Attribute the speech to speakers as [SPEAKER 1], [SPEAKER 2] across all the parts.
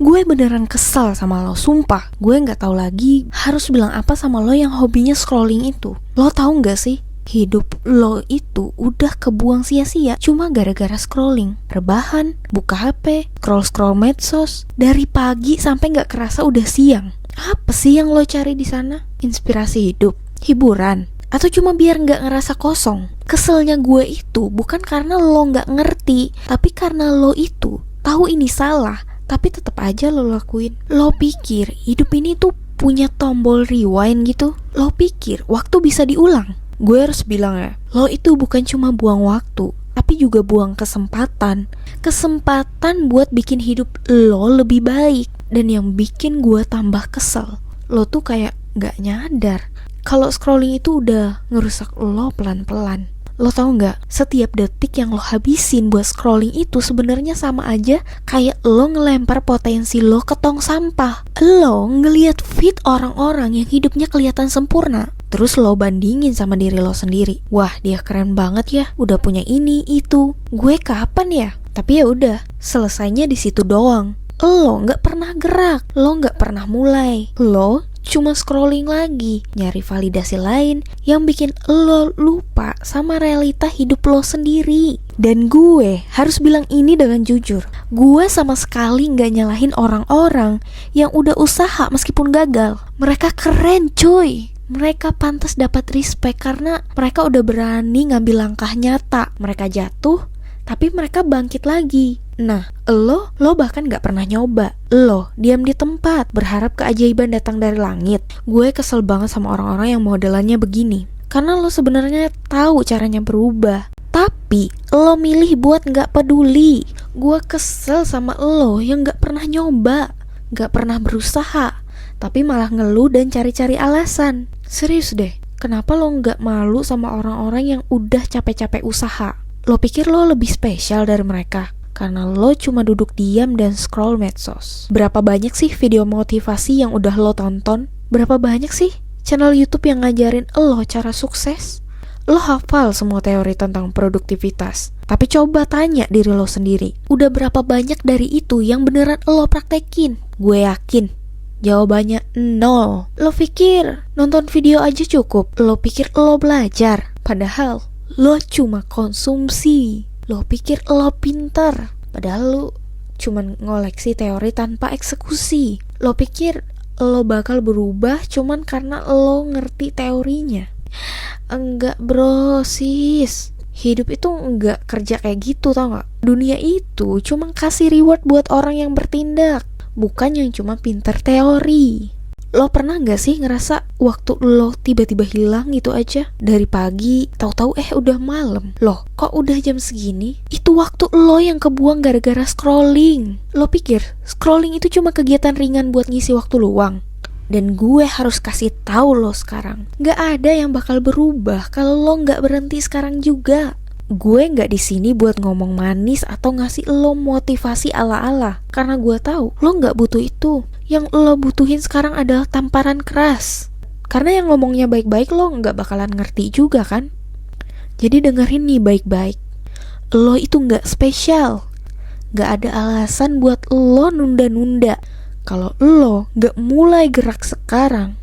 [SPEAKER 1] Gue beneran kesel sama lo, sumpah. Gue gak tahu lagi harus bilang apa sama lo yang hobinya scrolling itu. Lo tahu gak sih? Hidup lo itu udah kebuang sia-sia cuma gara-gara scrolling. Rebahan, buka HP, scroll-scroll medsos. Dari pagi sampai gak kerasa udah siang. Apa sih yang lo cari di sana? Inspirasi hidup? Hiburan? Atau cuma biar gak ngerasa kosong? Keselnya gue itu bukan karena lo gak ngerti, tapi karena lo itu tahu ini salah, tapi tetap aja lo lakuin. Lo pikir hidup ini tuh punya tombol rewind gitu? Lo pikir waktu bisa diulang? Gue harus bilang ya, lo itu bukan cuma buang waktu, tapi juga buang kesempatan. Kesempatan buat bikin hidup lo lebih baik. Dan yang bikin gue tambah kesel, lo tuh kayak gak nyadar kalau scrolling itu udah ngerusak lo pelan-pelan. Lo tau gak, setiap detik yang lo habisin buat scrolling itu sebenarnya sama aja kayak lo ngelempar potensi lo ke tong sampah. Lo ngeliat feed orang-orang yang hidupnya kelihatan sempurna, terus lo bandingin sama diri lo sendiri. Wah, dia keren banget ya, udah punya ini, itu. Gue kapan ya? Tapi ya udah, selesainya di situ doang. Lo gak pernah gerak, lo gak pernah mulai. Lo cuma scrolling lagi, nyari validasi lain yang bikin lo lupa sama realita hidup lo sendiri. Dan gue harus bilang ini dengan jujur, gue sama sekali gak nyalahin orang-orang yang udah usaha meskipun gagal. Mereka keren cuy. Mereka pantas dapat respect karena mereka udah berani ngambil langkah nyata. Mereka jatuh, tapi mereka bangkit lagi. Nah, lo bahkan gak pernah nyoba. Lo diam di tempat, berharap keajaiban datang dari langit. Gue kesel banget sama orang-orang yang modelannya begini. Karena lo sebenarnya tahu caranya berubah, tapi lo milih buat gak peduli. Gue kesel sama lo yang gak pernah nyoba, gak pernah berusaha, tapi malah ngeluh dan cari-cari alasan. Serius deh, kenapa lo gak malu sama orang-orang yang udah capek-capek usaha? Lo pikir lo lebih spesial dari mereka karena lo cuma duduk diam dan scroll medsos? Berapa banyak sih video motivasi yang udah lo tonton? Berapa banyak sih channel YouTube yang ngajarin lo cara sukses? Lo hafal semua teori tentang produktivitas, tapi coba tanya diri lo sendiri, udah berapa banyak dari itu yang beneran lo praktekin? Gue yakin jawabannya 0. Lo pikir nonton video aja cukup? Lo pikir lo belajar? Padahal lo cuma konsumsi. Lo pikir lo pintar? Padahal lo cuma ngoleksi teori tanpa eksekusi. Lo pikir lo bakal berubah cuman karena lo ngerti teorinya? Enggak bro, sis. Hidup itu enggak kerja kayak gitu, tau gak? Dunia itu cuma kasih reward buat orang yang bertindak, bukan yang cuma pinter teori. Lo pernah gak sih ngerasa waktu lo tiba-tiba hilang gitu aja? Dari pagi, tahu-tahu udah malam. Loh, kok udah jam segini? Itu waktu lo yang kebuang gara-gara scrolling. Lo pikir scrolling itu cuma kegiatan ringan buat ngisi waktu luang? Dan gue harus kasih tahu lo sekarang, gak ada yang bakal berubah kalau lo gak berhenti sekarang juga. Gue gak di sini buat ngomong manis atau ngasih lo motivasi ala-ala, karena gue tahu lo gak butuh itu. Yang lo butuhin sekarang adalah tamparan keras. Karena yang ngomongnya baik-baik lo gak bakalan ngerti juga kan? Jadi dengerin nih baik-baik. Lo itu gak spesial. Gak ada alasan buat lo nunda-nunda. Kalau lo gak mulai gerak sekarang,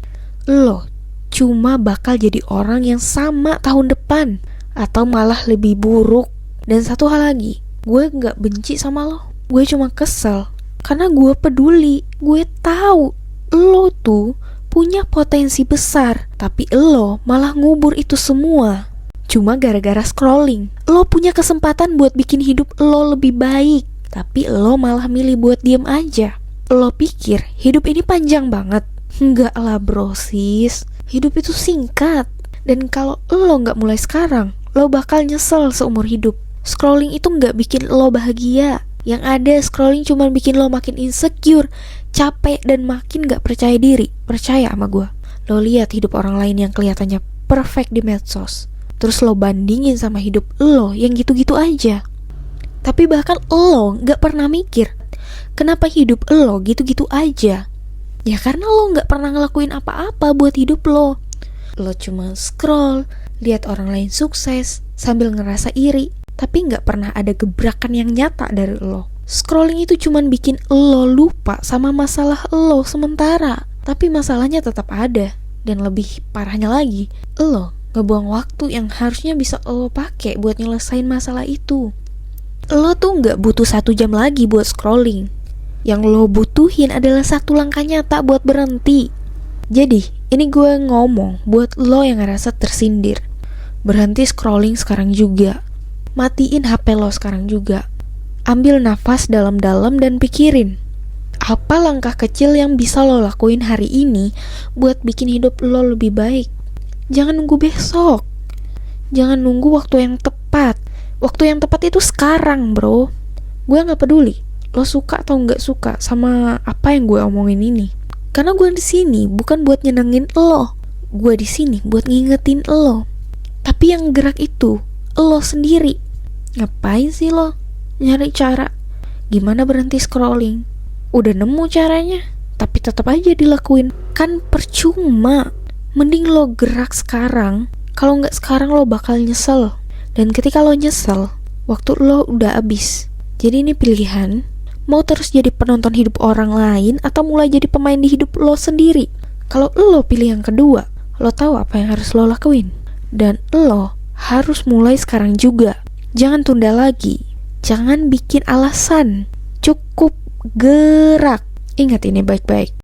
[SPEAKER 1] lo cuma bakal jadi orang yang sama tahun depan, atau malah lebih buruk. Dan satu hal lagi, gue gak benci sama lo. Gue cuma kesel karena gue peduli. Gue tahu lo tuh punya potensi besar, tapi lo malah ngubur itu semua cuma gara-gara scrolling. Lo punya kesempatan buat bikin hidup lo lebih baik, tapi lo malah milih buat diem aja. Lo pikir hidup ini panjang banget? Enggak lah bro sis, hidup itu singkat. Dan kalau lo gak mulai sekarang, lo bakal nyesel seumur hidup. Scrolling itu gak bikin lo bahagia. Yang ada scrolling cuma bikin lo makin insecure, capek, dan makin gak percaya diri. Percaya sama gue. Lo lihat hidup orang lain yang kelihatannya perfect di medsos, terus lo bandingin sama hidup lo yang gitu-gitu aja. Tapi bahkan lo gak pernah mikir, kenapa hidup lo gitu-gitu aja? Ya karena lo gak pernah ngelakuin apa-apa buat hidup lo. Lo cuma scroll, lihat orang lain sukses sambil ngerasa iri, tapi gak pernah ada gebrakan yang nyata dari lo. Scrolling itu cuman bikin lo lupa sama masalah lo sementara, tapi masalahnya tetap ada. Dan lebih parahnya lagi, lo ngebuang waktu yang harusnya bisa lo pakai buat nyelesain masalah itu. Lo tuh gak butuh 1 jam lagi buat scrolling. Yang lo butuhin adalah 1 langkah nyata buat berhenti. Jadi, ini gue ngomong buat lo yang ngerasa tersindir. Berhenti scrolling sekarang juga. Matiin HP lo sekarang juga. Ambil nafas dalam-dalam dan pikirin, apa langkah kecil yang bisa lo lakuin hari ini buat bikin hidup lo lebih baik. Jangan nunggu besok. Jangan nunggu waktu yang tepat. Waktu yang tepat itu sekarang, bro. Gue gak peduli lo suka atau gak suka sama apa yang gue omongin ini. Karena gue di sini bukan buat nyenengin lo. Gue di sini buat ngingetin lo. Tapi yang gerak itu lo sendiri. Ngapain sih lo nyari cara gimana berhenti scrolling? Udah nemu caranya, tapi tetap aja dilakuin. Kan percuma. Mending lo gerak sekarang. Kalau nggak sekarang lo bakal nyesel. Dan ketika lo nyesel, waktu lo udah habis. Jadi ini pilihan, mau terus jadi penonton hidup orang lain atau mulai jadi pemain di hidup lo sendiri. Kalau lo pilih yang kedua, lo tahu apa yang harus lo lakuin. Dan lo harus mulai sekarang juga. Jangan tunda lagi. Jangan bikin alasan. Cukup gerak. Ingat ini baik-baik.